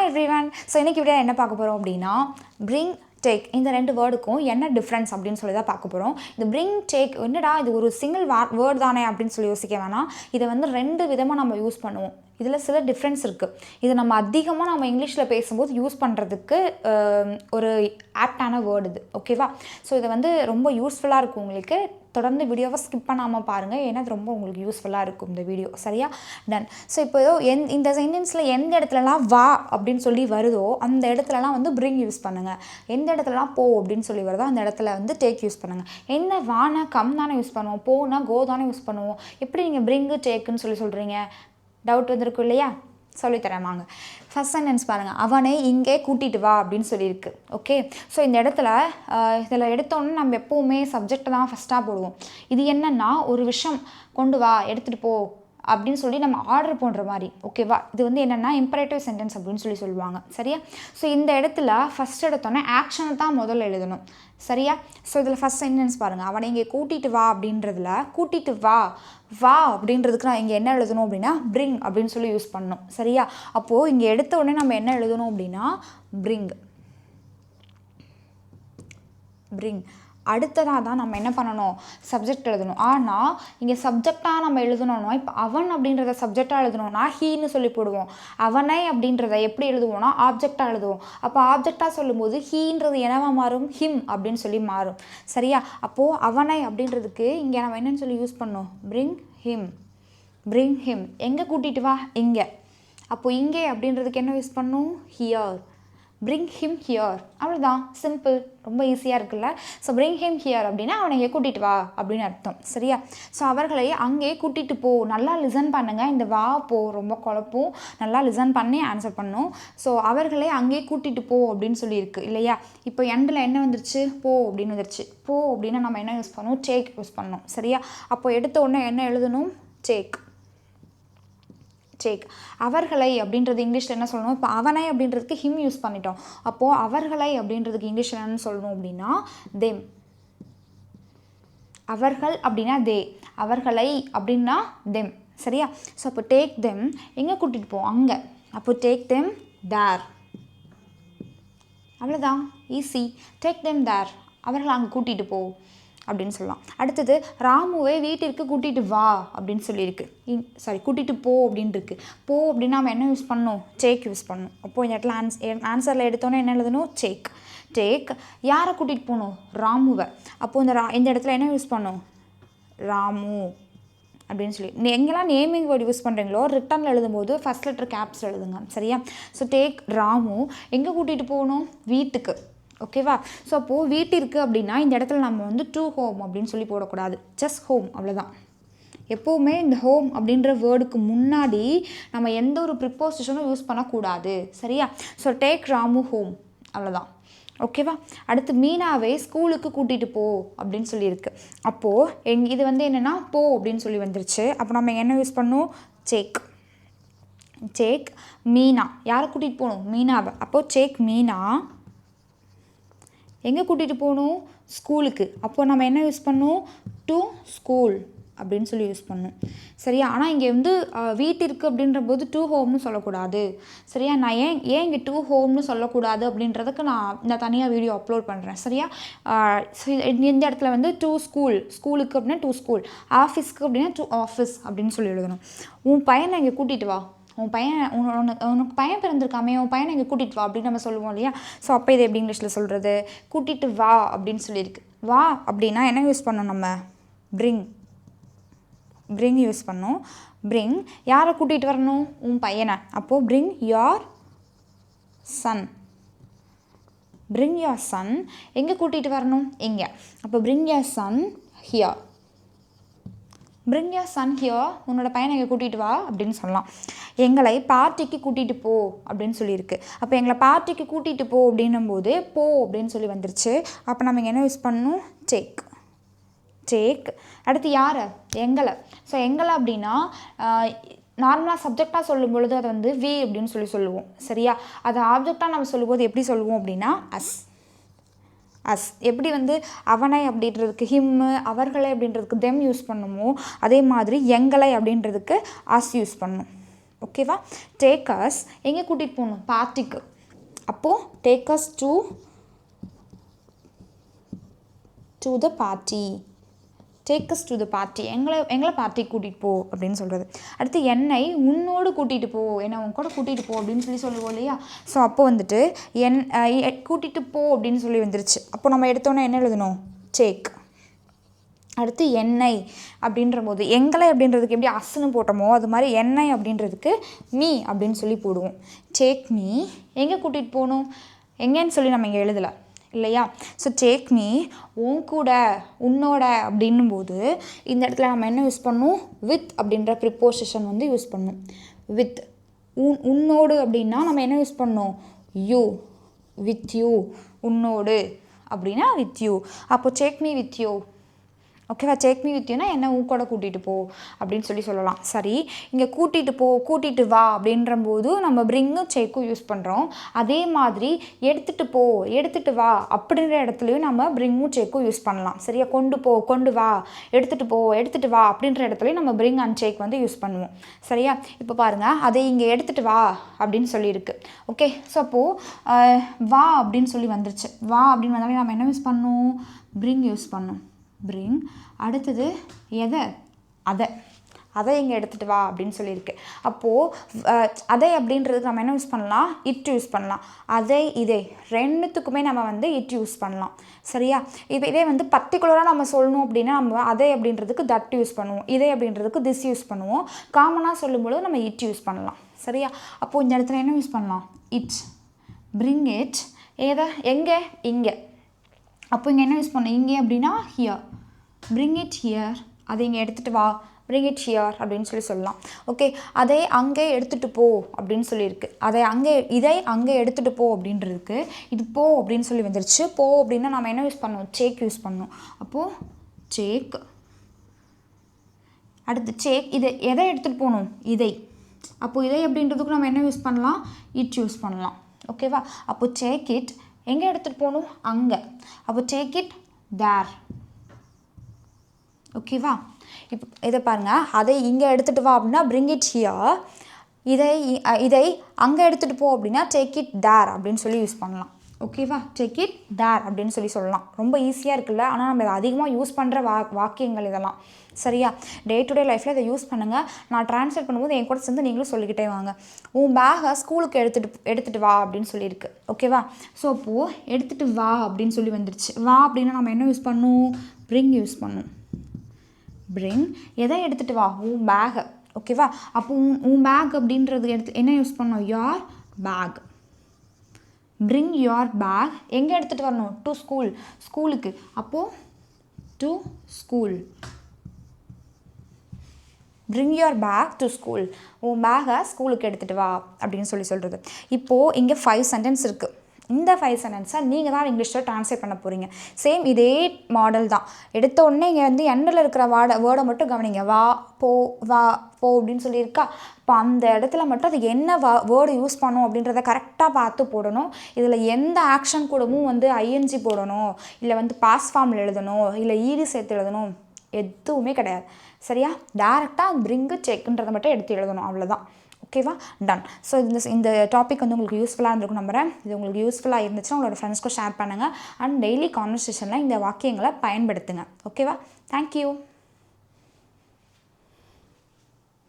Hi everyone. So இன்றைக்கி video என்ன பார்க்க போகிறோம் அப்படின்னா bring டேக் இந்த ரெண்டு வேர்டுக்கும் என்ன டிஃப்ரென்ஸ் அப்படின்னு சொல்லி தான் பார்க்க போகிறோம். இந்த bring டேக் என்னடா இது ஒரு சிங்கிள் வேர்டு தானே அப்படின்னு சொல்லி யோசிக்க வேணாம். இதை வந்து ரெண்டு விதமாக நம்ம யூஸ் பண்ணுவோம். இதில் சில டிஃப்ரென்ஸ் இருக்குது. இது நம்ம அதிகமாக நம்ம இங்கிலீஷில் பேசும்போது யூஸ் பண்ணுறதுக்கு ஒரு ஆப்டான வேர்டு இது. ஓகேவா? ஸோ இது வந்து ரொம்ப யூஸ்ஃபுல்லாக இருக்கும் உங்களுக்கு. தொடர்ந்து வீடியோவை ஸ்கிப் பண்ணாமல் பாருங்கள், ஏன்னா அது ரொம்ப உங்களுக்கு யூஸ்ஃபுல்லாக இருக்கும் இந்த வீடியோ. சரியா? டன். ஸோ இப்போ இந்த சென்டென்ஸில் எந்த இடத்துலலாம் வா அப்படின்னு சொல்லி வருதோ அந்த இடத்துலலாம் வந்து bring யூஸ் பண்ணுங்கள். எந்த இடத்துலலாம் போ அப்படின்னு சொல்லி வருதோ அந்த இடத்துல வந்து டேக் யூஸ் பண்ணுங்கள். என்ன வானா கம் தானே யூஸ் பண்ணுவோம், போனா கோ தானே யூஸ் பண்ணுவோம். எப்படி நீங்கள் bring டேக்குன்னு சொல்லி சொல்கிறீங்க? டவுட் வந்திருக்கும் இல்லையா? சொல்லித்தரேன் வாங்க. ஃபஸ்ட் சென்டென்ஸ் பாருங்கள். அவனை இங்கே கூட்டிகிட்டு வா அப்படின்னு சொல்லியிருக்கு. ஓகே, ஸோ இந்த இடத்துல இதில் எடுத்தோன்னே நம்ம எப்போவுமே சப்ஜெக்டை தான் ஃபஸ்ட்டாக போடுவோம். இது என்னென்னா ஒரு விஷயம் கொண்டு வா, எடுத்துகிட்டு போ அப்படின்னு சொல்லி நம்ம ஆர்டர் பண்ணுற மாதிரி. ஓகேவா? இது வந்து என்னென்னா இம்பரேட்டிவ் சென்டென்ஸ் அப்படின்னு சொல்லி சொல்லுவாங்க. சரியா? ஸோ இந்த இடத்துல ஃபஸ்ட் எடுத்தோன்னே ஆக்ஷனை தான் முதல்ல எழுதணும். சரியா? ஸோ இதில் ஃபஸ்ட் சென்டென்ஸ் பாருங்கள். அவனை இங்கே கூட்டிகிட்டு வா அப்படின்றதுல கூட்டிகிட்டு வா வா அப்படின்றதுக்கு நான் இங்கே என்ன எழுதணும் அப்படின்னா bring அப்படின்னு சொல்லி யூஸ் பண்ணணும். சரியா? அப்போது இங்கே எடுத்த உடனே நம்ம என்ன எழுதணும் அப்படின்னா bring. அடுத்ததாக தான் நம்ம என்ன பண்ணணும், சப்ஜெக்ட் எழுதணும். ஆனால் இங்கே சப்ஜெக்டாக நம்ம எழுதணும்னா, இப்போ அவன் அப்படின்றத சப்ஜெக்டாக எழுதணும்னா ஹீன்னு சொல்லி போடுவோம். அவனை அப்படின்றத எப்படி எழுதுவோம்னா ஆப்ஜெக்டாக எழுதுவோம். அப்போ ஆப்ஜெக்டாக சொல்லும்போது ஹீன்றது என்னவா மாறும், ஹிம் அப்படின்னு சொல்லி மாறும். சரியா? அப்போது அவனை அப்படின்றதுக்கு இங்கே நம்ம என்னன்னு சொல்லி யூஸ் பண்ணோம், bring him. எங்கே கூட்டிகிட்டு வா, இங்கே. அப்போது இங்கே அப்படின்றதுக்கு என்ன யூஸ் பண்ணணும், ஹியர். bring him here. அவ்வளோதான், சிம்பிள், ரொம்ப ஈஸியாக இருக்குல்ல. ஸோ bring him here அப்படின்னா அவனை இங்கே கூட்டிகிட்டு வா அப்படின்னு அர்த்தம். சரியா? ஸோ அவர்களை அங்கே கூட்டிகிட்டு போ. நல்லா லிசன் பண்ணுங்கள். இந்த வா போ ரொம்ப குழப்பம். நல்லா லிசன் பண்ணி ஆன்சர் பண்ணணும். ஸோ அவர்களை அங்கே கூட்டிகிட்டு போ அப்படின்னு சொல்லியிருக்கு இல்லையா? இப்போ எண்டில் என்ன வந்துருச்சு, போ அப்படின்னு வந்துருச்சு. போ அப்படின்னா நம்ம என்ன யூஸ் பண்ணணும், டேக் யூஸ் பண்ணணும். சரியா? அப்போ எடுத்த உடனே என்ன எழுதணும், டேக். அவர்களை அப்படின்றது இங்கிலீஷில் என்ன சொல்லணும், இப்போ அவனை அப்படின்றதுக்கு ஹிம் யூஸ் பண்ணிட்டோம். அப்போது அவர்களை அப்படின்றதுக்கு இங்கிலீஷில் என்னன்னு சொல்லணும் அப்படின்னா தெம். அவர்கள் அப்படின்னா தே, அவர்களை அப்படின்னா தெம். சரியா? ஸோ அப்போ டேக் தெம் எங்கே கூட்டிகிட்டு போ, அங்கே. அப்போ டேக் தெம் தேர். அவ்வளோதான், ஈஸி. டேக் தெம் தேர், அவர்கள் அங்கே கூட்டிகிட்டு போ அப்படின்னு சொல்லலாம். அடுத்தது ராமுவை வீட்டிற்கு கூட்டிகிட்டு வா அப்படின்னு சொல்லியிருக்கு. கூட்டிகிட்டு போ அப்படின்னு இருக்கு. போ அப்படின்னா நம்ம என்ன யூஸ் பண்ணணும், டேக் யூஸ் பண்ணணும். அப்போது இந்த இடத்துல ஆன்சரில் எடுத்தோன்னே என்ன எழுதணும், டேக். யாரை கூட்டிகிட்டு போகணும், ராமுவை. அப்போது இந்த இடத்துல என்ன யூஸ் பண்ணணும், ராமு அப்படின்னு சொல்லி. எங்கெல்லாம் நேமிங் வேர்டு யூஸ் பண்ணுறீங்களோ ரிட்டனில் எழுதும்போது ஃபஸ்ட் லெட்டர் கேப்ஸ் எழுதுங்க. சரியா? ஸோ டேக் ராமு எங்கே கூட்டிகிட்டு போகணும், வீட்டுக்கு. ஓகேவா? ஸோ அப்போது வீட்டிற்கு அப்படின்னா இந்த இடத்துல நம்ம வந்து டு ஹோம் அப்படின்னு சொல்லி போடக்கூடாது, ஜஸ்ட் ஹோம், அவ்வளோதான். எப்போவுமே இந்த ஹோம் அப்படின்ற வேர்டுக்கு முன்னாடி நம்ம எந்த ஒரு ப்ரிப்போசிஷனும் யூஸ் பண்ணக்கூடாது. சரியா? ஸோ டேக் ராமு ஹோம், அவ்வளோதான். ஓகேவா? அடுத்து மீனாவை ஸ்கூலுக்கு கூட்டிகிட்டு போ அப்படின்னு சொல்லியிருக்கு. அப்போது இது வந்து என்னென்னா போ அப்படின்னு சொல்லி வந்துருச்சு. அப்போ நம்ம என்ன யூஸ் பண்ணோம், டேக் மீனா. யாரை கூட்டிகிட்டு போகணும், மீனாவை. அப்போது டேக் மீனா எங்கே கூட்டிகிட்டு போகணும், ஸ்கூலுக்கு. அப்போது நம்ம என்ன யூஸ் பண்ணணும், டு ஸ்கூல் அப்படின்னு சொல்லி யூஸ் பண்ணணும். சரியா? ஆனால் இங்கே வந்து வீட்டிற்கு அப்படின்ற போது டூ ஹோம்னு சொல்லக்கூடாது. சரியா? நான் ஏன் இங்கே டூ ஹோம்னு சொல்லக்கூடாது அப்படின்றதுக்கு நான் தனியாக வீடியோ அப்லோட் பண்ணுறேன். சரியா? இந்த இடத்துல வந்து டூ ஸ்கூலுக்கு அப்படின்னா டூ ஸ்கூல், ஆஃபீஸ்க்கு அப்படின்னா டூ ஆஃபீஸ் அப்படின்னு சொல்லி எழுதணும். உன் பையனை இங்கே கூட்டிகிட்டு வா, உனக்கு பையன் பிறந்திருக்காமே, உன் பையனை இங்கே கூட்டிகிட்டு வா அப்படின்னு நம்ம சொல்லுவோம் இல்லையா? ஸோ அப்போ இது எப்படி இங்கிலீஷில் சொல்கிறது, கூட்டிகிட்டு வா அப்படின்னு சொல்லியிருக்கு. வா அப்படின்னா என்ன யூஸ் பண்ணணும், நம்ம bring யூஸ் பண்ணோம். bring யாரை கூட்டிகிட்டு வரணும், உன் பையனை. அப்போது bring your son எங்கே கூட்டிகிட்டு வரணும், இங்கே. அப்போ bring your son here. உன்னோட பையனை எங்கே கூட்டிகிட்டு வா அப்படின்னு சொல்லலாம். எங்களை பார்ட்டிக்கு கூட்டிகிட்டு போ அப்படின்னு சொல்லியிருக்கு. அப்போ எங்களை பார்ட்டிக்கு கூட்டிகிட்டு போ அப்படின்னும் போது போ அப்படின்னு சொல்லி வந்துருச்சு. அப்போ நம்ம இங்கே என்ன யூஸ் பண்ணணும், டேக். அடுத்து யாரை, எங்களை. ஸோ எங்களை அப்படின்னா நார்மலாக சப்ஜெக்டாக சொல்லும் பொழுது அதை வந்து வி அப்படின்னு சொல்லி சொல்லுவோம். சரியா? அதை ஆப்ஜெக்டாக நம்ம சொல்லும்போது எப்படி சொல்லுவோம் அப்படின்னா அஸ். எப்படி வந்து அவனை அப்படின்றதுக்கு ஹிம்மு, அவர்களை அப்படின்றதுக்கு தெம் யூஸ் பண்ணுமோ அதே மாதிரி எங்களை அப்படின்றதுக்கு அஸ் யூஸ் பண்ணணும். ஓகேவா? டேக் அஸ் எங்கே கூட்டிகிட்டு போகணும்? பார்ட்டிக்கு. அப்போது take us to the party. Take us to the party, எங்களை பார்ட்டிக்கு கூட்டிகிட்டு போ அப்படின்னு சொல்கிறது. அடுத்து என்னை உன்னோடு கூட்டிகிட்டு போ, என்னை உன் கூட கூட்டிகிட்டு போ அப்படின்னு சொல்லுவோம் இல்லையா? ஸோ அப்போ வந்துட்டு கூட்டிகிட்டு போ அப்படின்னு சொல்லி வந்துருச்சு. அப்போ நம்ம எடுத்தோன்னே என்ன எழுதணும்? டேக். அடுத்து எண்ணெய் அப்படின்ற போது எங்களை அப்படின்றதுக்கு எப்படி அஸ்ன்னு போட்டோமோ அது மாதிரி எண்ணெய் அப்படின்றதுக்கு மீ அப்படின்னு சொல்லி போடுவோம். டேக் மீ எங்கே கூட்டிகிட்டு போகணும்? எங்கேன்னு சொல்லி நம்ம இங்கே எழுதலை இல்லையா? ஸோ டேக் மீ உன் கூட, உன்னோட அப்படின்னும் போது இந்த இடத்துல நம்ம என்ன யூஸ் பண்ணணும்? வித் அப்படின்ற ப்ரிப்போசிஷன் வந்து யூஸ் பண்ணணும். வித். உன்னோடு அப்படின்னா நம்ம என்ன யூஸ் பண்ணணும்? யூ. With you. உன்னோடு அப்படின்னா வித் யூ. அப்போ டேக் மீ வித் யூ. ஓகேவா? டேக் மீ வித் யூனா என்ன உன் கூட கூட்டிகிட்டு போ அப்படின்னு சொல்லலாம். சரி, இங்கே கூட்டிகிட்டு போ, கூட்டிகிட்டு வா அப்படின்ற போது நம்ம பிரிங்கும் டேக்கும் யூஸ் பண்ணுறோம். அதே மாதிரி எடுத்துகிட்டு போ, எடுத்துகிட்டு வா அப்படின்ற இடத்துலையும் நம்ம பிரிங்கும் டேக்கும் யூஸ் பண்ணலாம். சரியா? கொண்டு போ, கொண்டு வா, எடுத்துகிட்டு போ, எடுத்துகிட்டு வா அப்படின்ற இடத்துலையும் நம்ம பிரிங் அண்ட் டேக் வந்து யூஸ் பண்ணுவோம். சரியா? இப்போ பாருங்கள், அதை இங்கே எடுத்துகிட்டு வா அப்படின்னு சொல்லியிருக்கு. ஓகே, ஸோ அப்போது வா அப்படின்னு சொல்லி வந்துருச்சு. வா அப்படின்னு வந்தாலே நம்ம என்ன யூஸ் பண்ணணும்? பிரிங் யூஸ் பண்ணணும். பிரிங். அடுத்தது அதை இங்கே எடுத்துகிட்டு வா அப்படின்னு சொல்லியிருக்கு. அப்போது அதை அப்படின்றதுக்கு நம்ம என்ன யூஸ் பண்ணலாம்? இட் யூஸ் பண்ணலாம். அதை இதை ரெண்டுத்துக்குமே நம்ம வந்து இட் யூஸ் பண்ணலாம். சரியா? இப்போ இதே வந்து பர்டிகுலராக நம்ம சொல்லணும் அப்படின்னா நம்ம அதை அப்படின்றதுக்கு தட் யூஸ் பண்ணுவோம். இதை அப்படின்றதுக்கு திஸ் யூஸ் பண்ணுவோம். காமனாக சொல்லும்பொழுது நம்ம இட் யூஸ் பண்ணலாம். சரியா? அப்போது இந்த இடத்துல என்ன யூஸ் பண்ணலாம்? இட். Bring it. எங்கே? இங்கே. அப்போ இங்கே என்ன யூஸ் பண்ணணும்? இங்கே அப்படின்னா ஹியர். Bring it here. அதை இங்கே எடுத்துகிட்டு வா, பிரிங் இட் ஹியர் அப்படின்னு சொல்லலாம். ஓகே, அதை அங்கே எடுத்துகிட்டு போ அப்படின்னு சொல்லியிருக்கு. இதை அங்கே எடுத்துகிட்டு போ அப்படின்றதுக்கு இது போ அப்படின்னு சொல்லி வந்துருச்சு. போ அப்படின்னா நம்ம என்ன யூஸ் பண்ணணும்? டேக் யூஸ் பண்ணணும். அப்போது டேக். அடுத்து டேக். இதை எதை எடுத்துகிட்டு போகணும்? இதை. அப்போது இதை அப்படின்றதுக்கு நம்ம என்ன யூஸ் பண்ணலாம்? இட் யூஸ் பண்ணலாம். ஓகேவா? அப்போ டேக் இட் எங்கே எடுத்துகிட்டு போகணும்? அங்கே. அப்போ டேக் இட் தேர். ஓகேவா? இப்போ இதை பாருங்கள், அதை இங்கே எடுத்துகிட்டு வா அப்படின்னா பிரிங் இட் ஹியர். இதை அங்கே எடுத்துகிட்டு போ அப்படின்னா டேக் இட் தேர் அப்படின்னு சொல்லி யூஸ் பண்ணலாம். ஓகேவா? டேக் இட் தேர் அப்படின்னு சொல்லலாம். ரொம்ப ஈஸியாக இருக்குல்ல? ஆனால் நம்ம இதை அதிகமாக யூஸ் பண்ணுற வாக்கியங்கள் இதெல்லாம். சரியா? டே டு டே லைஃப்பில் இதை யூஸ் பண்ணுங்கள். நான் ட்ரான்ஸ்லேட் பண்ணும்போது என் கூட சேர்ந்து நீங்களும் சொல்லிக்கிட்டே வாங்க. உன் பேகை ஸ்கூலுக்கு எடுத்துகிட்டு வா அப்படின்னு சொல்லியிருக்கு. ஓகேவா? ஸோ அப்போது எடுத்துகிட்டு வா அப்படின்னு சொல்லி வந்துருச்சு. வா அப்படின்னா நம்ம என்ன யூஸ் பண்ணணும்? பிரிங் யூஸ் பண்ணணும். பிரிங். எதை எடுத்துகிட்டு வா? உன் பேகை. ஓகேவா? அப்போ உன் பேக் அப்படின்றது என்ன யூஸ் பண்ணணும்? Your bag. Bring your bag எங்கே எடுத்துகிட்டு வரணும்? To school. ஸ்கூலுக்கு. அப்போது to school. Bring your bag to school. உன் பேகை ஸ்கூலுக்கு எடுத்துகிட்டு வா அப்படின்னு சொல்கிறது. இப்போது இங்கே 5 சென்டென்ஸ் இருக்குது. இந்த 5 சென்டென்ஸை நீங்கள் தான் இங்கிலீஷில் ட்ரான்ஸ்லேட் பண்ண போகிறீங்க. சேம் இதே மாடல் தான். எடுத்த உடனே இங்கே வந்து எண்டில் இருக்கிற வேர்டை மட்டும் கவனிங்க. வா, போ, வா, போ அப்படின்னு சொல்லியிருக்கா. இப்போ அந்த இடத்துல மட்டும் அது என்ன வேர்டு யூஸ் பண்ணணும் அப்படின்றத கரெக்டாக பார்த்து போடணும். இதில் எந்த ஆக்ஷன் கூடவும் வந்து ஐஎன்ஜி போடணும், இல்லை வந்து பாஸ் ஃபார்மில் எழுதணும், இல்லை ஈடு சேர்த்து எழுதணும், எதுவுமே கிடையாது. சரியா? டேரெக்டாக பிரிங்கு செக்குன்றதை மட்டும் எடுத்து எழுதணும். அவ்வளோதான். ஓகேவா? டன். ஸோ இந்த டாபிக் வந்து உங்களுக்கு யூஸ்ஃபுல்லாக இருந்திருக்கும் நம்புகிறேன். இது உங்களுக்கு யூஸ்ஃபுல்லாக இருந்துச்சுன்னா உங்களோட ஃப்ரெண்ட்ஸ்க்கும் ஷேர் பண்ணுங்கள். அண்ட் டெய்லி கான்வர்சேஷனில் இந்த வாக்கியங்களை பயன்படுத்துங்க. ஓகேவா? தேங்க்யூ.